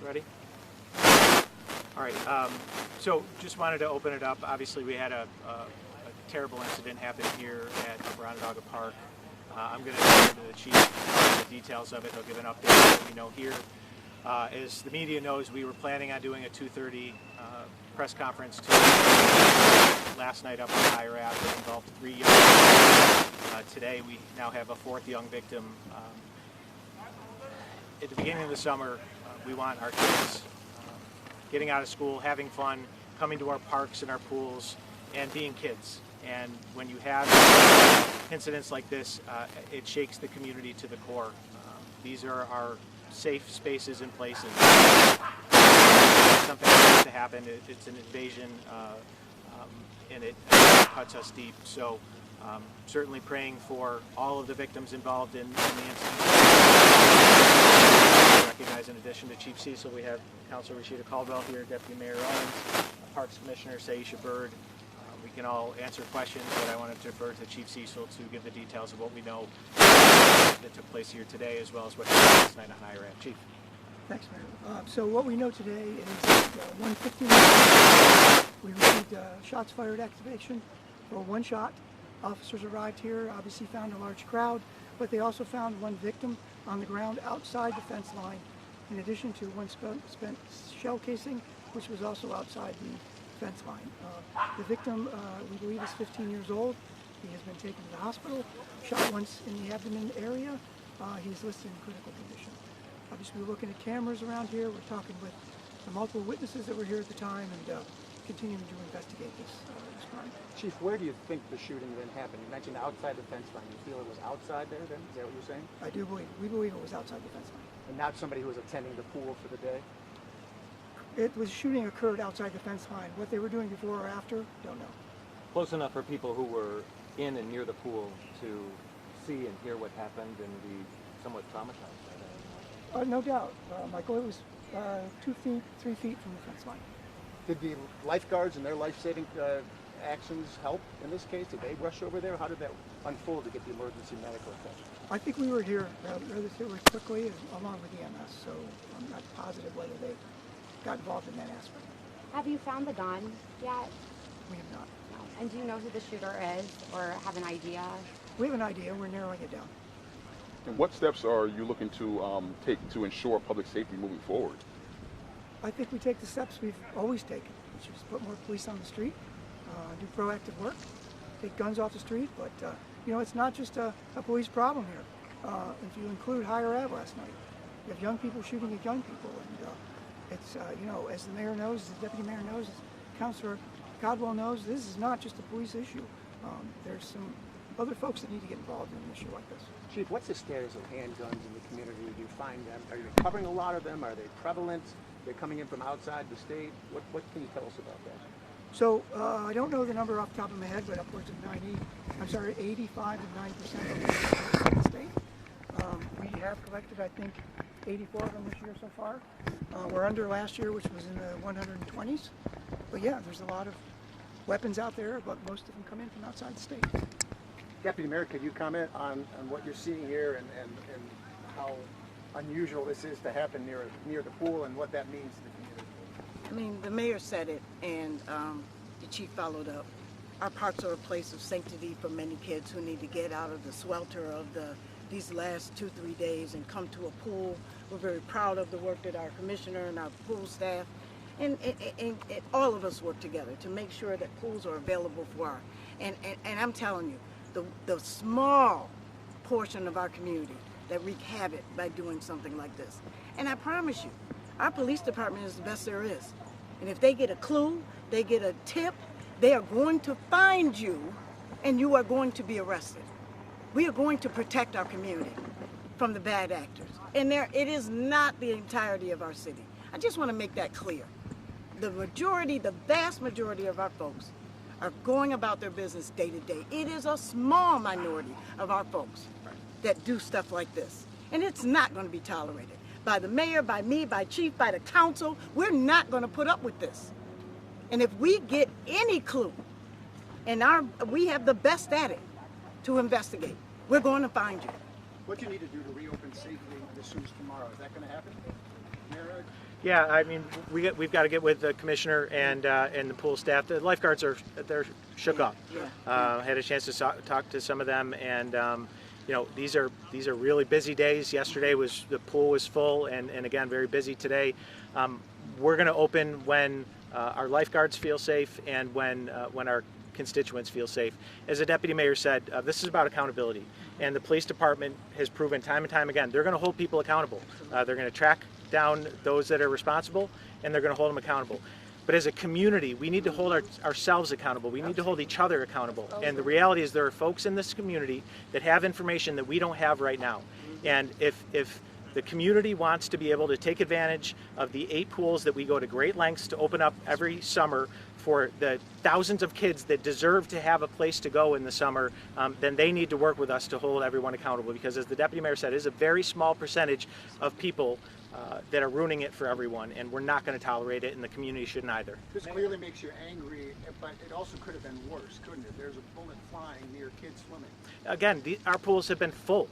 Ready? All right. So just wanted to open it up. Obviously, we had a terrible incident happen here at Onondaga Park. I'm going to turn to the chief for the details of it. He'll give an update on what we know here. As the media knows, we were planning on doing a 2:30 press conference last night up in Higher Ave that involved 3 young victims. Today we now have a 4th young victim. At the beginning of the summer, we want our kids getting out of school, having fun, coming to our parks and our pools, and being kids. And when you have incidents like this, it shakes the community to the core. These are our safe spaces and places. Something has to happen. It's an invasion, and it cuts us deep. So certainly praying for all of the victims involved in the incident. Recognize, in addition to Chief Cecil, we have Councilor Rashida Caldwell here, Deputy Mayor Owens, Parks Commissioner Saisha Bird. We can all answer questions, but I wanted to defer to Chief Cecil to give the details of what we know that took place here today, as well as what happened last night on Higher Ave. Chief. Thanks, Mayor. So what we know today is that 1:15 we received shots fired activation for 1 shot. Officers arrived here, obviously found a large crowd, but they also found 1 victim on the ground outside the fence line, in addition to 1 spent shell casing, which was also outside the fence line. The victim, we believe, is 15 years old. He has been taken to the hospital, shot once in the abdomen area. He's listed in critical condition. Obviously, we're looking at cameras around here. We're talking with the multiple witnesses that were here at the time and continuing to investigate this crime. Chief, where do you think the shooting then happened? You mentioned outside the fence line. You feel it was outside there then? Is that what you're saying? I do believe. We believe it was outside the fence line. And not somebody who was attending the pool for the day? Shooting occurred outside the fence line. What they were doing before or after, don't know. Close enough for people who were in and near the pool to see and hear what happened and be somewhat traumatized by that? No doubt, Michael. It was 2 feet, 3 feet from the fence line. Did the lifeguards and their life-saving actions help in this case? Did they rush over there? How did that unfold to get the emergency medical attention? I think we were here rather quickly, along with EMS, so I'm not positive whether they got involved in that aspect. Have you found the gun yet? We have not. No. And do you know who the shooter is, or have an idea? We have an idea. We're narrowing it down. And what steps are you looking to take to ensure public safety moving forward? I think we take the steps we've always taken, which is put more police on the street, do proactive work, take guns off the street. But you know, it's not just a police problem here. If you include Higher Ave last night, you have young people shooting at young people, and it's you know, as the mayor knows, as the deputy mayor knows, as Councilor Caldwell knows, this is not just a police issue. There's some other folks that need to get involved in an issue like this. Chief, what's the status of handguns in the community? Do you find them? Are you recovering a lot of them? Are they prevalent? They're coming in from outside the state. What can you tell us about that? So I don't know the number off the top of my head, but upwards of 85 to 90% of the state. We have collected, I think, 84 of them this year so far. We're under last year, which was in the 120s. But yeah, there's a lot of weapons out there, but most of them come in from outside the state. Deputy Mayor, could you comment on what you're seeing here and how unusual this is to happen near the pool and what that means to the community? I mean, the mayor said it, and the chief followed up. Our parks are a place of sanctity for many kids who need to get out of the swelter of these last 2-3 days and come to a pool. We're very proud of the work that our commissioner and our pool staff and all of us work together to make sure that pools are available for our, and I'm telling you, the small portion of our community that wreak havoc by doing something like this. And I promise you, our police department is the best there is. And if they get a clue, they get a tip, they are going to find you and you are going to be arrested. We are going to protect our community from the bad actors. And it is not the entirety of our city. I just want to make that clear. The vast majority of our folks are going about their business day to day. It is a small minority of our folks that do stuff like this. And it's not going to be tolerated. By the mayor, by me, by chief, by the council, we're not going to put up with this. And if we get any clue, and we have the best at it to investigate, we're going to find you. What do you need to do to reopen safely as soon as tomorrow? Is that going to happen? Yeah, I mean, we've got to get with the commissioner and the pool staff. The lifeguards they're shook up. Had a chance to talk to some of them, and you know, these are really busy days. Yesterday the pool was full, and again very busy today. We're going to open when our lifeguards feel safe and when our constituents feel safe. As the deputy mayor said, this is about accountability, and the police department has proven time and time again they're going to hold people accountable. They're going to track down those that are responsible, and they're going to hold them accountable. But as a community, we need to hold ourselves accountable. We need to hold each other accountable. And the reality is there are folks in this community that have information that we don't have right now. And if the community wants to be able to take advantage of the 8 pools that we go to great lengths to open up every summer for the thousands of kids that deserve to have a place to go in the summer, then they need to work with us to hold everyone accountable. Because as the deputy mayor said, it is a very small percentage of people that are ruining it for everyone, and we're not going to tolerate it, and the community shouldn't either. This clearly makes you angry, but it also could have been worse, couldn't it? There's a bullet flying near kids swimming. Again, our pools have been full.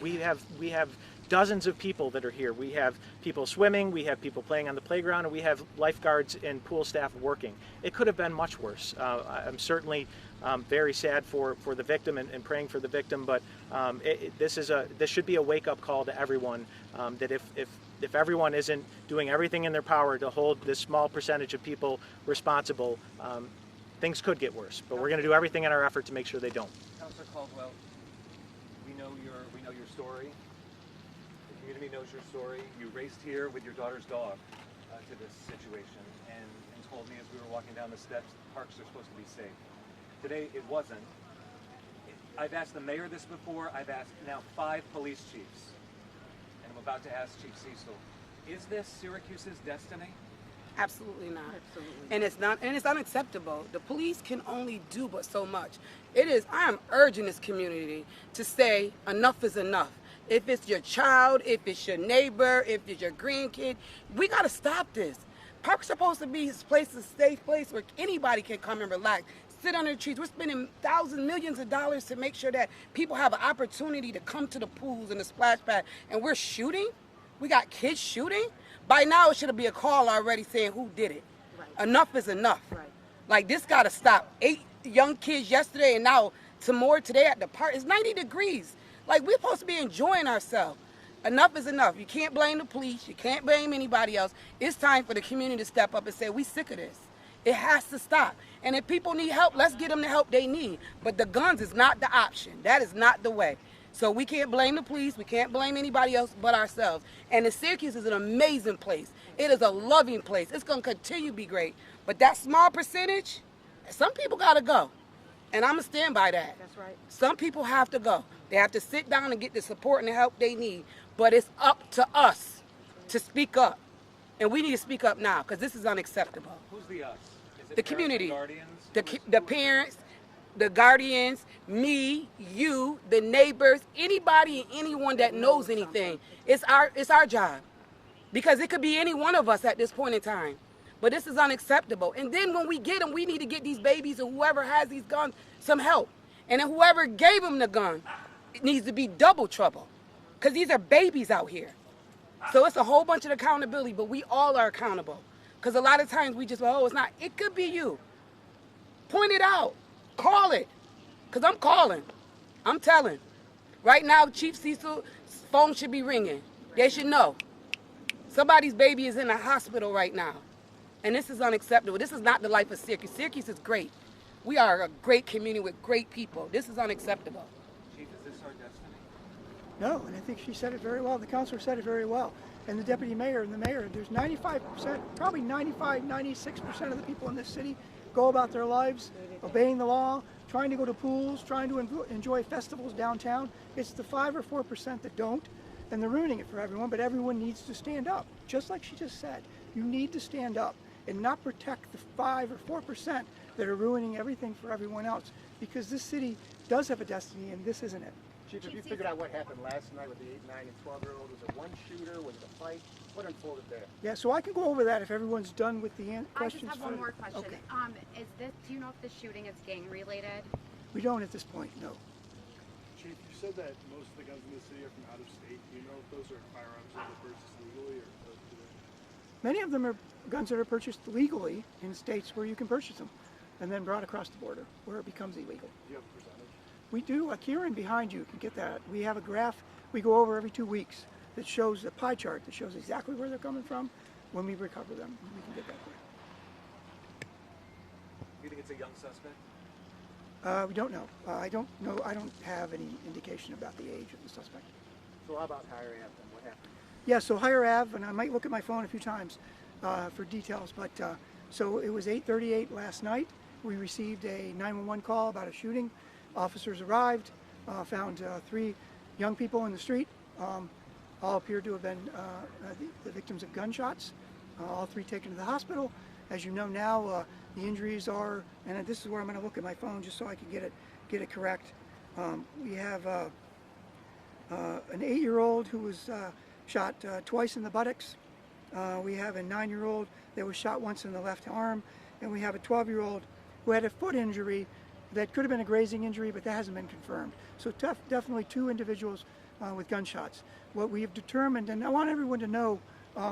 We have dozens of people that are here. We have people swimming, we have people playing on the playground, and we have lifeguards and pool staff working. It could have been much worse. I'm certainly very sad for the victim and praying for the victim, but this should be a wake-up call to everyone that if everyone isn't doing everything in their power to hold this small percentage of people responsible, things could get worse. But we're going to do everything in our effort to make sure they don't. Councilor Caldwell, we know your story. The community knows your story. You raced here with your daughter's dog to this situation and told me as we were walking down the steps, parks are supposed to be safe. Today it wasn't. I've asked the mayor this before. I've asked now 5 police chiefs. And I'm about to ask Chief Cecil, is this Syracuse's destiny? Absolutely not. Absolutely. And it's not, and it's unacceptable. The police can only do but so much. I am urging this community to say enough is enough. If it's your child, if it's your neighbor, if it's your grandkid, we got to stop this. Parks are supposed to be a place, a safe place where anybody can come and relax, sit under the trees. We're spending thousands, millions of dollars to make sure that people have an opportunity to come to the pools and the splash pad, and we're shooting? We got kids shooting? By now, it should be a call already saying who did it. Right. Enough is enough. Right. Like, this got to stop. 8 young kids yesterday, and now some more today at the park. It's 90 degrees. Like, we're supposed to be enjoying ourselves. Enough is enough. You can't blame the police. You can't blame anybody else. It's time for the community to step up and say, we sick of this. It has to stop. And if people need help, let's get them the help they need. But the guns is not the option. That is not the way. So we can't blame the police. We can't blame anybody else but ourselves. And the Syracuse is an amazing place. It is a loving place. It's going to continue to be great. But that small percentage, some people got to go. And I'm going to stand by that. That's right. Some people have to go. They have to sit down and get the support and the help they need. But it's up to us to speak up. And we need to speak up now because this is unacceptable. Who's the us? Is it The parents community, and guardians? the parents, the guardians, me, you, the neighbors, anybody and anyone that knows anything. It's our job. Because it could be any one of us at this point in time. But this is unacceptable. And then when we get them, we need to get these babies and whoever has these guns some help. And then whoever gave them the gun, it needs to be double trouble. Because these are babies out here. So it's a whole bunch of accountability, but we all are accountable. Because a lot of times we just, oh, it's not. It could be you. Point it out. Call it. Because I'm calling. I'm telling. Right now, Chief Cecil's phone should be ringing. They should know. Somebody's baby is in the hospital right now. And this is unacceptable. This is not the life of Syracuse. Syracuse is great. We are a great community with great people. This is unacceptable. Chief, is this our destiny? No, and I think she said it very well. The counselor said it very well. And the deputy mayor and the mayor, there's 95%, probably 95, 96% of the people in this city go about their lives obeying the law, trying to go to pools, trying to enjoy festivals downtown. It's the 5 or 4% that don't, and they're ruining it for everyone, but everyone needs to stand up. Just like she just said, you need to stand up and not protect the 5 or 4% that are ruining everything for everyone else, because this city does have a destiny, and this isn't it. Chief, have you figured out what happened last night with the 8, 9, and 12-year-old? Was it one shooter? Was it a fight? What unfolded there? Yeah, so I can go over that if everyone's done with the I just questions. have one more question. Okay. Do you know if the shooting is gang related? We don't at this point, no. Chief, you said that most of the guns in the city are from out of state. Do you know if those are firearms that were purchased legally or Many of them are guns that are purchased legally in states where you can purchase them, and then brought across the border where it becomes illegal. Do you have a percentage? We do. Kieran behind you can get that. We have a graph we go over every 2 weeks that shows a pie chart that shows exactly where they're coming from when we recover them. We can get that for You think it's a young suspect? you. We don't know. I don't know. I don't have any indication about the age of the suspect. So how about Higher Ave then? What happened? Yeah, so Higher Ave, and I might look at my phone a few times for details, but so it was 8:38 last night. We received a 911 call about a shooting. Officers arrived, found 3 young people in the street. All appeared to have been the victims of gunshots. All 3 taken to the hospital. As you know now, the injuries are, and this is where I'm going to look at my phone just so I can get it correct. We have an 8-year-old who was shot twice in the buttocks. We have a 9-year-old that was shot once in the left arm, and we have a 12-year-old who had a foot injury that could have been a grazing injury, but that hasn't been confirmed. So definitely 2 individuals with gunshots. What we have determined, and I want everyone to know,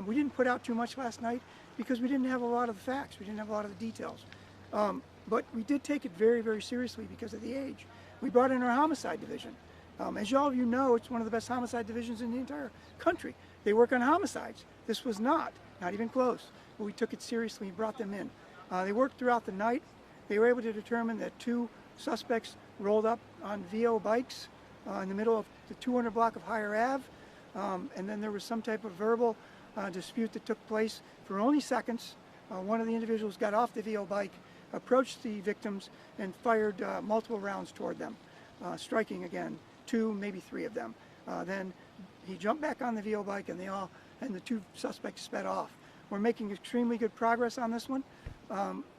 we didn't put out too much last night because we didn't have a lot of the facts, we didn't have a lot of the details. But we did take it very, very seriously because of the age. We brought in our homicide division. As all of you know, it's one of the best homicide divisions in the entire country. They work on homicides. This was not even close. But we took it seriously and brought them in. They worked throughout the night. They were able to determine that 2 suspects rolled up on VO bikes in the middle of the 200 block of Higher Ave. And then there was some type of verbal dispute that took place for only seconds. One of the individuals got off the VO bike, approached the victims, and fired multiple rounds toward them, striking again 2, maybe 3 of them. Then he jumped back on the VO bike, and the 2 suspects sped off. We're making extremely good progress on this one,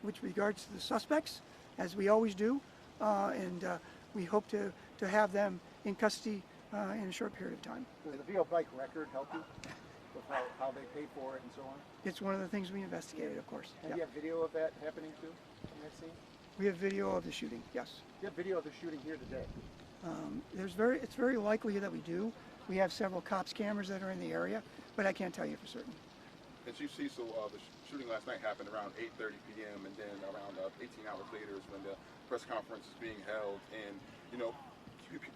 with regards to the suspects, as we always do, and we hope to have them in custody in a short period of time. Does the VO bike record help you with how they pay for it and so on? It's one of the things we investigated, of course. And Yeah. you have video of that happening too in that scene? We have video of the shooting, yes. You have video of the shooting here today. It's very likely that we do. We have several cops cameras that are in the area, but I can't tell you for certain. And Chief Cecil, the shooting last night happened around 8:30 p.m. and then around 18 hours later is when the press conference is being held. And, you know,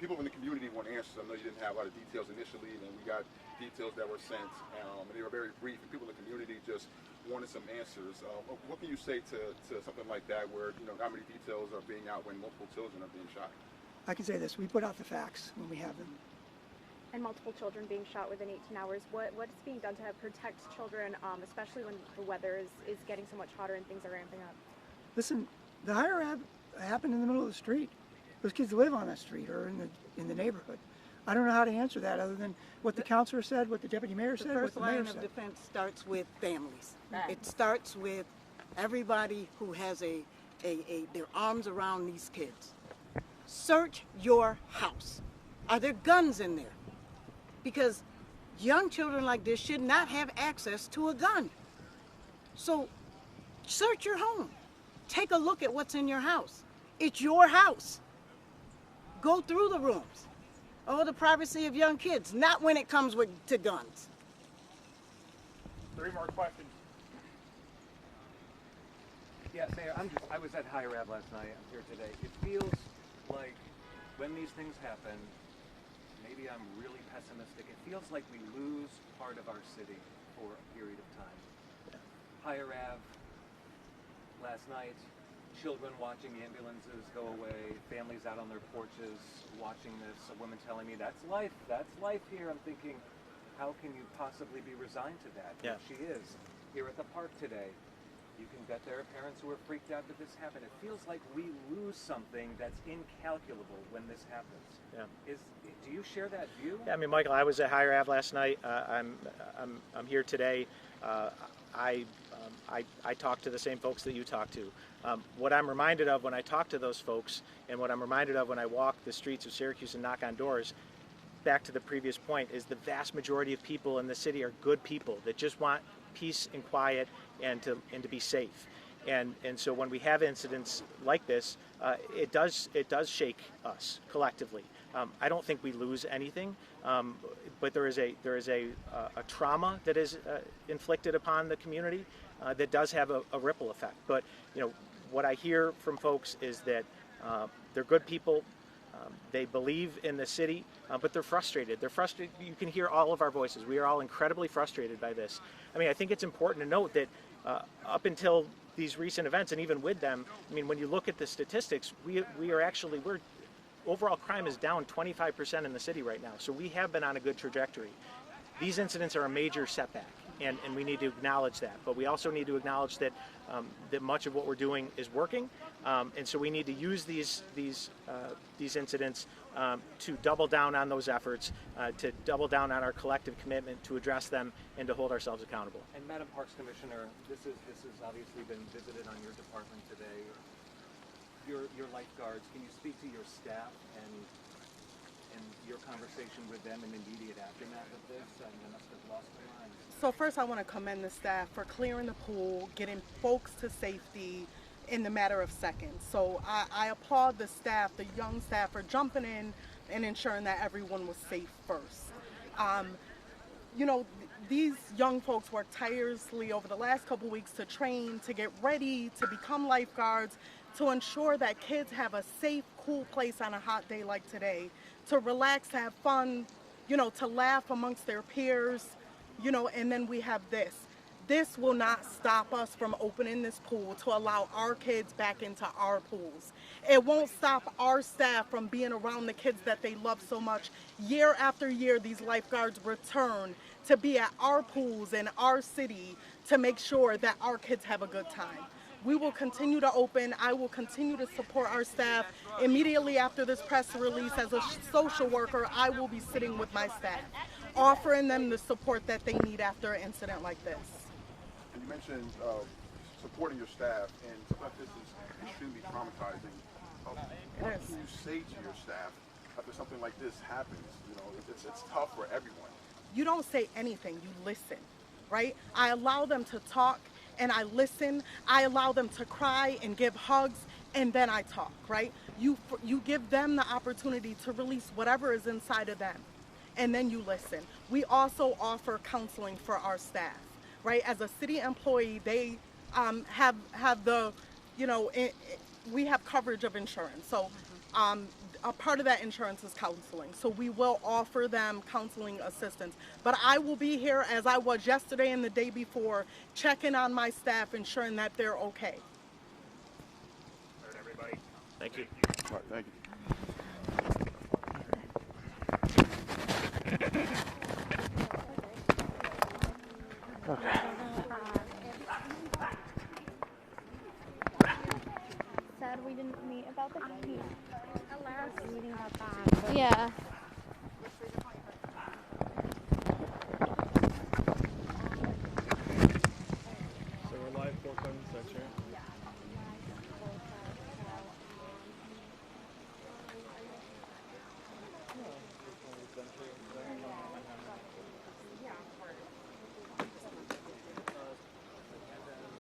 people in the community want answers. I know you didn't have a lot of details initially, and then we got details that were sent, and they were very brief, and people in the community just wanted some answers. What can you say to something like that where, you know, not many details are being out when multiple children are being shot? I can say this, we put out the facts when we have them. And multiple children being shot within 18 hours. What is being done to protect children, especially when the weather is getting so much hotter and things are ramping up? Listen, the Higher Ave happened in the middle of the street. Those kids live on that street or in the neighborhood. I don't know how to answer that other than what the counselor said, what the deputy mayor said, The what first the mayor line of said. defense starts with families. Right. It starts with everybody who has their arms around these kids. Search your house. Are there guns in there? Because young children like this should not have access to a gun. So search your home. Take a look at what's in your house. It's your house. Go through the rooms. Oh, the privacy of young kids, not when it comes to guns. 3 more questions. Yes, Mayor, I was at Higher Ave last night. I'm here today. It feels like when these things happen, maybe I'm really pessimistic. It feels like we lose part of our city for a period of time. Higher Ave last night, children watching ambulances go away, families out on their porches watching this, a woman telling me, that's life here. I'm thinking, how can you possibly be resigned to that? Yeah. And she is. Here at the park today, you can bet there are parents who are freaked out that this happened. It feels like we lose something that's incalculable when this happens. Yeah. Do you share that view? Yeah, I mean, Michael, I was at Higher Ave last night. I'm here today. I talk to the same folks that you talk to. What I'm reminded of when I talk to those folks, and what I'm reminded of when I walk the streets of Syracuse and knock on doors, back to the previous point, is the vast majority of people in the city are good people that just want peace and quiet and to be safe. And so when we have incidents like this, it does shake us collectively. I don't think we lose anything, but there is a trauma that is inflicted upon the community that does have a ripple effect. But what I hear from folks is that they're good people. They believe in the city, but they're frustrated. They're frustrated. You can hear all of our voices. We are all incredibly frustrated by this. I mean, I think it's important to note that up until these recent events, and even with them, I mean, when you look at the statistics, we're overall crime is down 25% in the city right now. So we have been on a good trajectory. These incidents are a major setback, and we need to acknowledge that. But we also need to acknowledge that that much of what we're doing is working, and so we need to use these incidents to double down on those efforts, to double down on our collective commitment to address them and to hold ourselves accountable. And Madam Parks Commissioner, this has obviously been visited on your department today. Your lifeguards, can you speak to your staff and your conversation with them in the immediate aftermath of this? And they must have lost their minds. So first I want to commend the staff for clearing the pool, getting folks to safety in the matter of seconds. So I applaud the staff, the young staff, for jumping in and ensuring that everyone was safe first. These young folks worked tirelessly over the last couple weeks to train, to get ready, to become lifeguards, to ensure that kids have a safe, cool place on a hot day like today, to relax, to have fun, to laugh amongst their peers, and then we have this. This will not stop us from opening this pool to allow our kids back into our pools. It won't stop our staff from being around the kids that they love so much. Year after year, these lifeguards return to be at our pools in our city to make sure that our kids have a good time. We will continue to open. I will continue to support our staff. Immediately after this press release, as a social worker, I will be sitting with my staff, offering them the support that they need after an incident like this. And you mentioned supporting your staff, and something like this is extremely traumatizing. What do you say to your staff after something like this happens? It's tough for everyone. You don't say anything, you listen, right? I allow them to talk and I listen. I allow them to cry and give hugs, and then I talk, right? You give them the opportunity to release whatever is inside of them, and then you listen. We also offer counseling for our staff, right? As a city employee, they have the, we have coverage of insurance. So a part of that insurance is counseling. So we will offer them counseling assistance. But I will be here, as I was yesterday and the day before, checking on my staff, ensuring that they're okay. All right, everybody. Thank you. All right, thank you. Said we didn't meet about the key. Meeting about that. Yeah. So we're live 4 times, is that true?